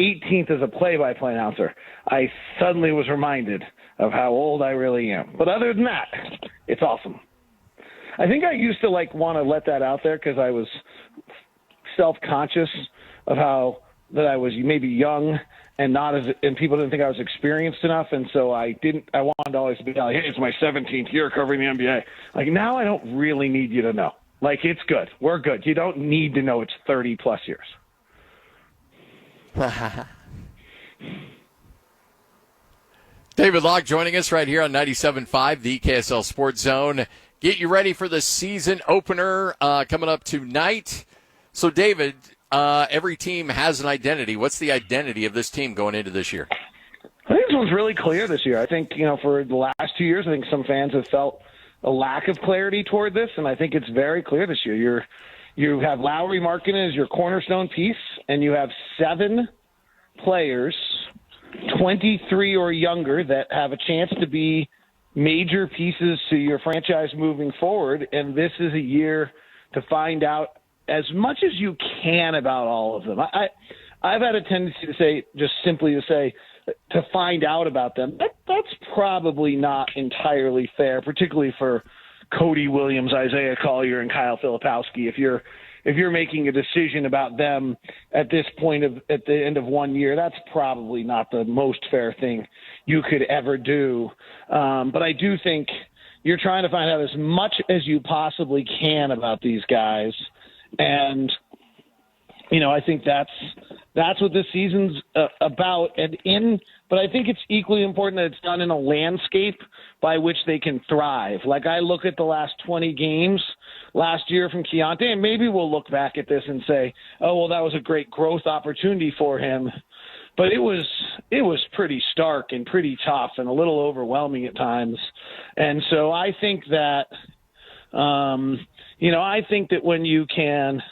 18th as a play-by-play announcer, I suddenly was reminded of how old I really am. But other than that, it's awesome. I think I used to want to let that out there because I was self-conscious of how that I was maybe young and and people didn't think I was experienced enough, and so I wanted to always be like, hey, it's my 17th year covering the NBA. Now I don't really need you to know. It's good. We're good. You don't need to know it's 30 plus years. David Locke joining us right here on 97.5, the Ksl SportsZone. Get you ready for the season opener coming up tonight. So, David, every team has an identity. What's the identity of this team going into this year? I think this one's really clear this year. I think, for the last 2 years, I think some fans have felt a lack of clarity toward this, and I think it's very clear this year. You have Lauri Markkanen as your cornerstone piece, and you have 7 players, 23 or younger, that have a chance to be major pieces to your franchise moving forward, and this is a year to find out as much as you can about all of them. I've had a tendency to say, just simply to say, to find out about them. That's probably not entirely fair, particularly for Cody Williams, Isaiah Collier, and Kyle Filipowski. If you're making a decision about them at this point at the end of 1 year, that's probably not the most fair thing you could ever do. But I do think you're trying to find out as much as you possibly can about these guys. And, I think that's what this season's about. But I think it's equally important that it's done in a landscape by which they can thrive. I look at the last 20 games last year from Keontae, and maybe we'll look back at this and say, oh, well, that was a great growth opportunity for him. But it was pretty stark and pretty tough and a little overwhelming at times. And so I think that, I think that when you can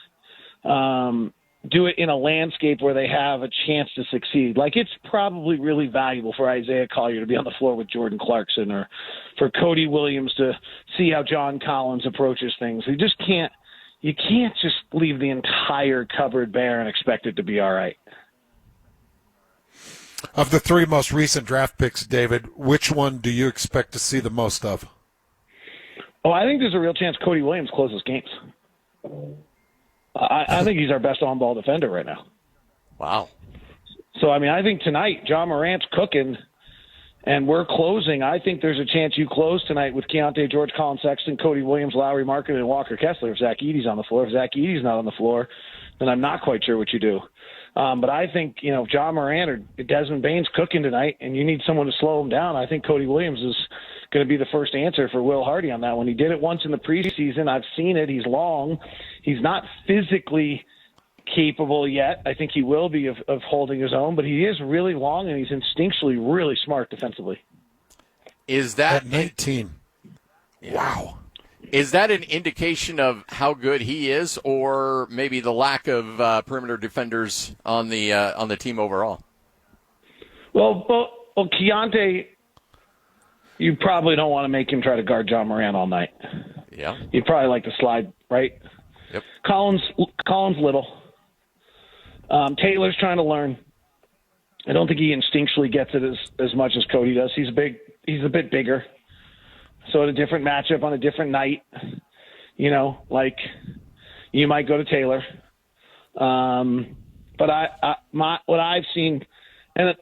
do it in a landscape where they have a chance to succeed, it's probably really valuable for Isaiah Collier to be on the floor with Jordan Clarkson, or for Cody Williams to see how John Collins approaches things. You can't just leave the entire cupboard bare and expect it to be all right. Of the 3 most recent draft picks, David, which one do you expect to see the most of? Oh, I think there's a real chance Cody Williams closes games. I think he's our best on-ball defender right now. Wow. So, I think tonight John Morant's cooking, and we're closing. I think there's a chance you close tonight with Keontae, George Collins Sexton, Cody Williams, Lauri Markkanen, and Walker Kessler if Zach Edey's on the floor. If Zach Edey's not on the floor, then I'm not quite sure what you do. But I think, if John Morant or Desmond Bane's cooking tonight and you need someone to slow him down, I think Cody Williams is going to be the first answer for Will Hardy on that one. He did it once in the preseason. I've seen it. He's long. He's not physically capable yet. I think he will be of holding his own, but he is really long and he's instinctually really smart defensively. Is that at 19? Wow. Is that an indication of how good he is, or maybe the lack of perimeter defenders on the team overall? Well, Keontae, you probably don't want to make him try to guard John Morant all night. Yeah. You'd probably like to slide, right? Yep. Collins little. Taylor's trying to learn. I don't think he instinctually gets it as much as Cody does. He's a bit bigger. So at a different matchup on a different night, you might go to Taylor. But what I've seen, and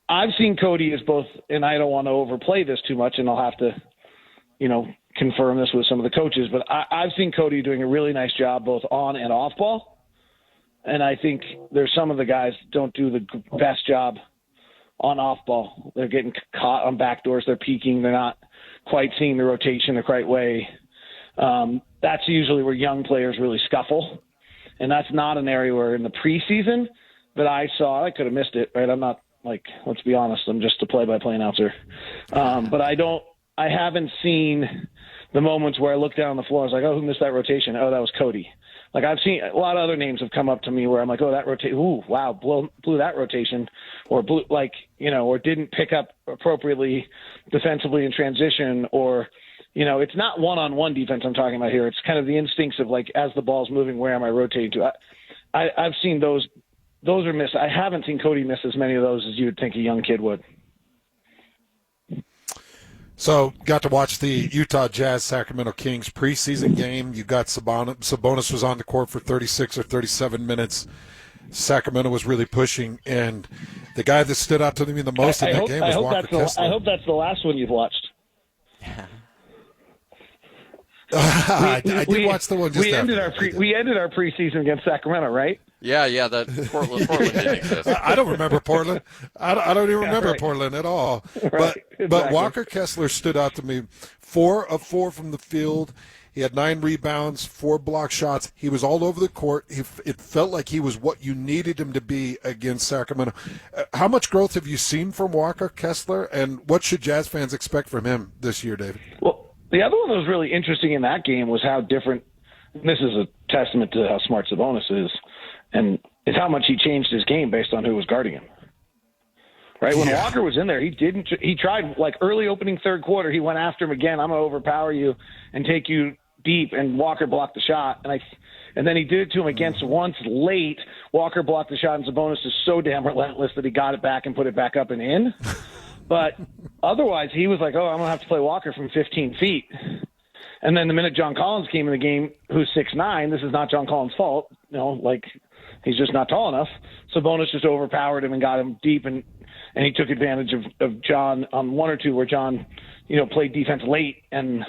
I've seen Cody as both, and I don't want to overplay this too much, and I'll have to, confirm this with some of the coaches, but I've seen Cody doing a really nice job both on and off ball. And I think there's some of the guys don't do the best job on off ball. They're getting caught on backdoors. They're peeking. They're not quite seeing the rotation the right way. That's usually where young players really scuffle. And that's not an area where in the preseason that I saw, I could have missed it, right? I'm not let's be honest, I'm just a play-by-play announcer. But I haven't seen the moments where I look down on the floor. I was like, oh, who missed that rotation? Oh, that was Cody. I've seen a lot of other names have come up to me where I'm like, oh, that rotation, ooh, wow, blew that rotation, or or didn't pick up appropriately defensively in transition, or, it's not one-on-one defense I'm talking about here. It's kind of the instincts of as the ball's moving, where am I rotating to? I've seen those those are missed. I haven't seen Cody miss as many of those as you would think a young kid would. So, got to watch the Utah Jazz Sacramento Kings preseason game. You got Sabonis was on the court for 36 or 37 minutes. Sacramento was really pushing, and the guy that stood out to me the most in that game was Walker Kessler. I hope that's the last one you've watched. I did watch the one just we ended our preseason against Sacramento, right? Yeah, that Portland didn't exist. I don't remember Portland. I don't even remember right. Portland at all. Right, But exactly. Walker Kessler stood out to me. 4 of 4 from the field. He had 9 rebounds, 4 block shots. He was all over the court. It felt like he was what you needed him to be against Sacramento. How much growth have you seen from Walker Kessler, and what should Jazz fans expect from him this year, David? Well, the other one that was really interesting in that game was how different – this is a testament to how smart Sabonis is, and it's how much he changed his game based on who was guarding him. Right? When Walker was in there, he tried, like, early opening third quarter, he went after him again. I'm going to overpower you and take you deep, and Walker blocked the shot. And then he did it to him against once late. Walker blocked the shot, and Sabonis is so damn relentless that he got it back and put it back up and in. But otherwise, he was like, I'm going to have to play Walker from 15 feet. And then the minute John Collins came in the game, who's 6'9", this is not John Collins' fault. He's just not tall enough. Sabonis just overpowered him and got him deep, and he took advantage of John on one or two where John, played defense late, and,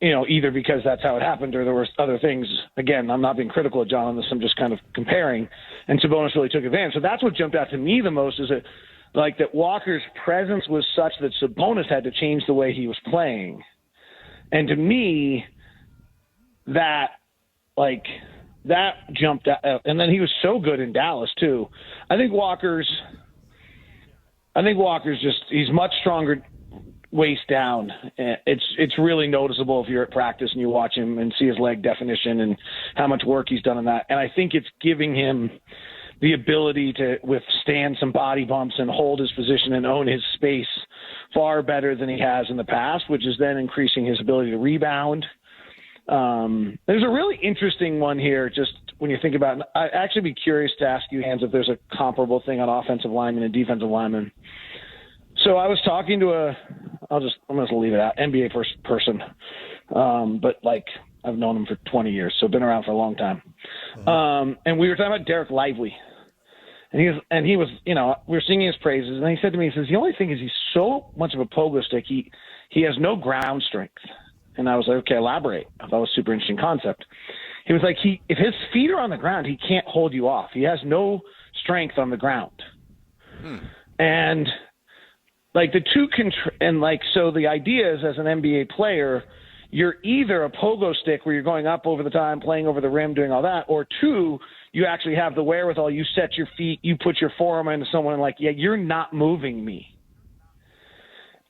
either because that's how it happened or there were other things. Again, I'm not being critical of John on this. I'm just kind of comparing. And Sabonis really took advantage. So that's what jumped out to me the most, is that Walker's presence was such that Sabonis had to change the way he was playing. And to me, that jumped out. And then he was so good in Dallas too. I think Walker's he's much stronger waist down. It's really noticeable if you're at practice and you watch him and see his leg definition and how much work he's done in that. And I think it's giving him the ability to withstand some body bumps and hold his position and own his space far better than he has in the past, which is then increasing his ability to rebound. There's a really interesting one here, just when you think about it. I'd actually be curious to ask you, Hans, if there's a comparable thing on offensive linemen and defensive linemen. So I was talking to I'm going to leave it out, NBA person. But I've known him for 20 years, so been around for a long time. And we were talking about Derek Lively. And he was, we were singing his praises, and he said to me, he says, the only thing is he's so much of a pogo stick, he has no ground strength. And I was like, okay, elaborate. I thought it was a super interesting concept. He was like, if his feet are on the ground, he can't hold you off. He has no strength on the ground. And the two so the idea is, as an NBA player, you're either a pogo stick where you're going up over the time, playing over the rim, doing all that, or two, you actually have the wherewithal. You set your feet, you put your forearm into someone you're not moving me.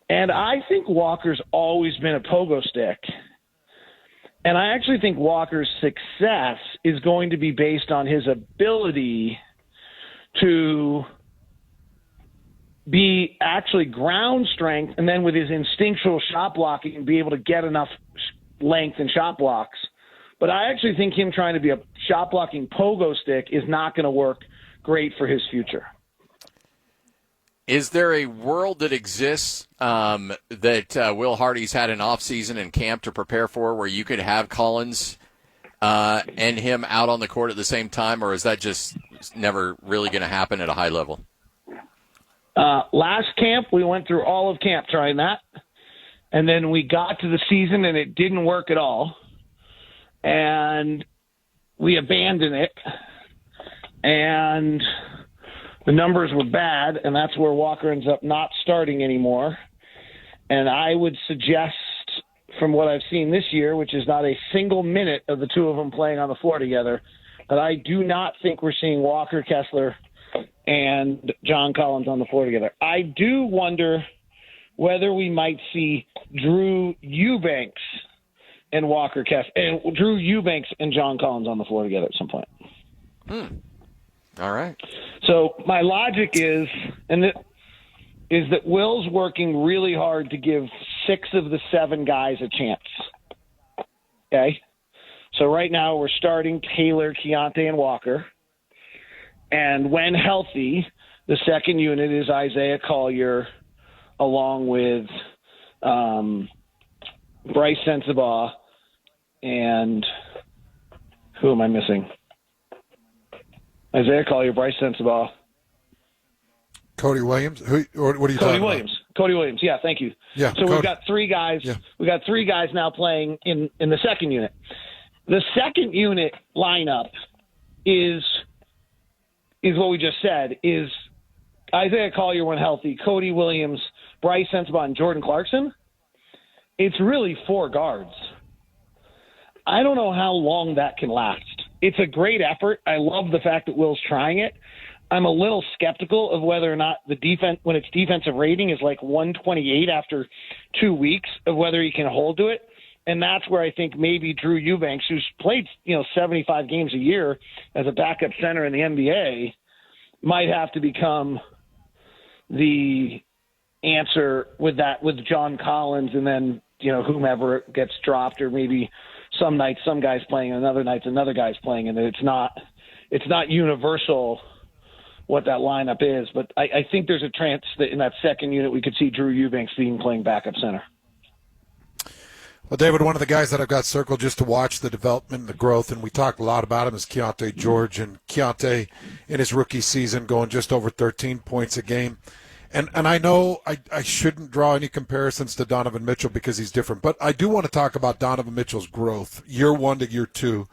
And I think Walker's always been a pogo stick. And I actually think Walker's success is going to be based on his ability to be actually ground strength, and then with his instinctual shot blocking, be able to get enough length in shot blocks. But I actually think him trying to be a shot blocking pogo stick is not going to work great for his future. Is there a world that exists that Will Hardy's had an offseason and camp to prepare for, where you could have Collins and him out on the court at the same time, or is that just never really going to happen at a high level? Last camp, we went through all of camp trying that, and then we got to the season and it didn't work at all, and we abandoned it, and the numbers were bad, and that's where Walker ends up not starting anymore. And I would suggest, from what I've seen this year, which is not a single minute of the two of them playing on the floor together, that I do not think we're seeing Walker Kessler and John Collins on the floor together. I do wonder whether we might see Drew Eubanks and Drew Eubanks and John Collins on the floor together at some point. All right. So my logic is that Will's working really hard to give 6 of the 7 guys a chance. Okay? So right now we're starting Taylor, Keontae, and Walker. And when healthy, the second unit is Isaiah Collier along with Bryce Sensabaugh and who am I missing? Isaiah Collier, Bryce Sensabaugh. Cody Williams? What are you talking about? Cody Williams. Yeah, thank you. Yeah. So we've got 3 guys. Yeah. We've got 3 guys now playing in the second unit. The second unit lineup is what we just said, is Isaiah Collier when healthy, Cody Williams, Bryce Sensabaugh, and Jordan Clarkson. It's really 4 guards. I don't know how long that can last. It's a great effort. I love the fact that Will's trying it. I'm a little skeptical of whether or not the defense, when its defensive rating is like 128 after 2 weeks, of whether he can hold to it. And that's where I think maybe Drew Eubanks, who's played 75 games a year as a backup center in the NBA, might have to become the answer with John Collins, and then whomever gets dropped, or maybe some nights some guy's playing and other nights another guy's playing, and it's not universal what that lineup is. But I think there's a chance that in that second unit we could see Drew Eubanks playing backup center. Well, David, one of the guys that I've got circled just to watch the development and the growth, and we talked a lot about him, is Keontae George. And Keontae, in his rookie season, going just over 13 points a game. And I know I shouldn't draw any comparisons to Donovan Mitchell because he's different, but I do want to talk about Donovan Mitchell's growth, year 1 to year 2.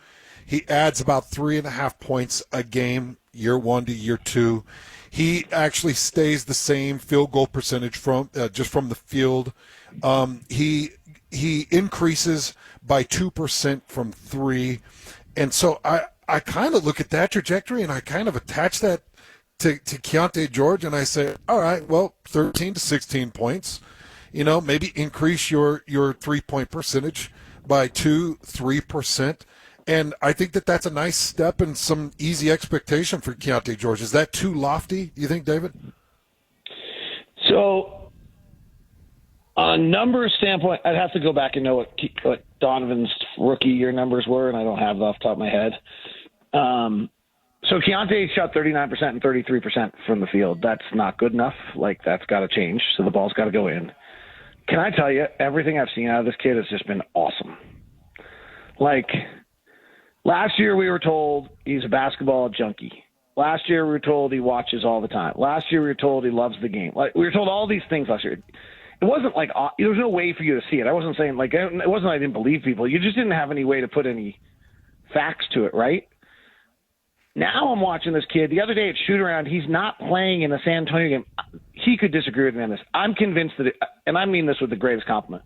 He adds about 3.5 points a game, year 1 to year 2. He actually stays the same field goal percentage from the field. He increases by 2% from 3. And so I kind of look at that trajectory and I kind of attach that to Keontae George, and I say, all right, well, 13 to 16 points, maybe increase your 3-point percentage by 2-3%. And I think that's a nice step and some easy expectation for Keontae George. Is that too lofty, you think, David? So, on a numbers standpoint, I'd have to go back and know what Donovan's rookie year numbers were, and I don't have it off the top of my head. So Keontae shot 39% and 33% from the field. That's not good enough. That's got to change. So the ball's got to go in. Can I tell you, everything I've seen out of this kid has just been awesome. Last year we were told he's a basketball junkie. Last year we were told he watches all the time. Last year we were told he loves the game. We were told all these things last year. It wasn't there was no way for you to see it. I wasn't saying it wasn't I didn't believe people. You just didn't have any way to put any facts to it, right? Now I'm watching this kid. The other day at shoot-around, he's not playing in the San Antonio game. He could disagree with me on this. I'm convinced that and I mean this with the greatest compliment.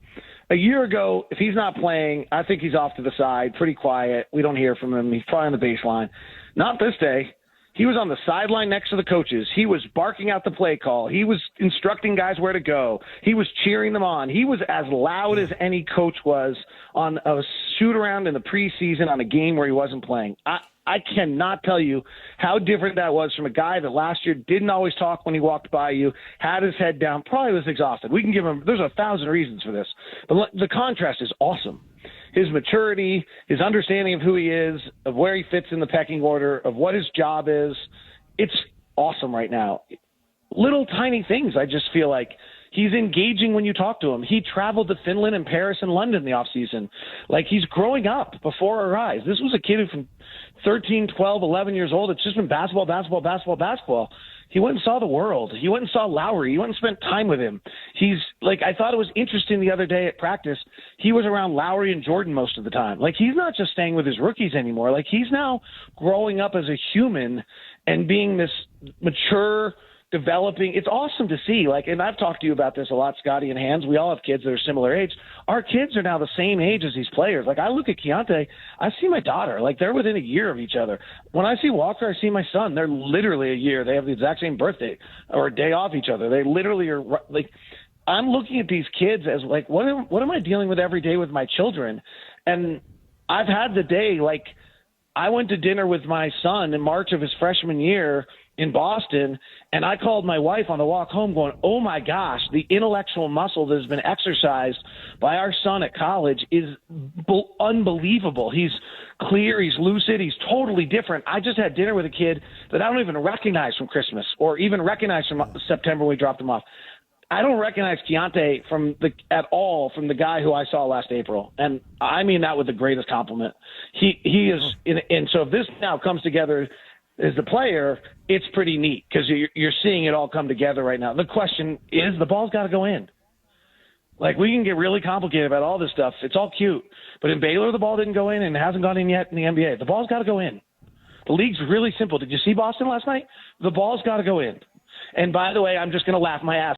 A year ago, if he's not playing, I think he's off to the side, pretty quiet. We don't hear from him. He's probably on the baseline. Not this day. He was on the sideline next to the coaches. He was barking out the play call. He was instructing guys where to go. He was cheering them on. He was as loud as any coach was on a shoot-around in the preseason on a game where he wasn't playing. I cannot tell you how different that was from a guy that last year didn't always talk when he walked by you, had his head down, probably was exhausted. We can give him – there's 1,000 reasons for this. But the contrast is awesome. His maturity, his understanding of who he is, of where he fits in the pecking order, of what his job is, it's awesome right now. Little tiny things, I just feel like. He's engaging when you talk to him. He traveled to Finland and Paris and London in the offseason. He's growing up before our eyes. This was a kid who from 13, 12, 11 years old, it's just been basketball, basketball, basketball, basketball. He went and saw the world. He went and saw Lowry. He went and spent time with him. He's I thought it was interesting the other day at practice. He was around Lowry and Jordan most of the time. He's not just staying with his rookies anymore. He's now growing up as a human and being this mature, developing. It's awesome to see. And I've talked to you about this a lot, Scotty and Hans. We all have kids that are similar age. Our kids are now the same age as these players. I look at Keontae, I see my daughter. They're within a year of each other. When I see Walker, I see my son. They're literally a year. They have the exact same birthday or a day off each other. They literally are I'm looking at these kids as what am I dealing with every day with my children? And I've had the day, I went to dinner with my son in March of his freshman year in Boston, and I called my wife on the walk home going, oh, my gosh, the intellectual muscle that has been exercised by our son at college is unbelievable. He's clear, he's lucid, he's totally different. I just had dinner with a kid that I don't even recognize from Christmas or even recognize from September when we dropped him off. I don't recognize Keontae at all from the guy who I saw last April, and I mean that with the greatest compliment. He is, and so if this now comes together as the player, it's pretty neat because you're seeing it all come together right now. The question is, the ball's got to go in. Like, we can get really complicated about all this stuff. It's all cute, but in Baylor, the ball didn't go in, and it hasn't gone in yet in the NBA. The ball's got to go in. The league's really simple. Did you see Boston last night? The ball's got to go in. And by the way, I'm just going to laugh my ass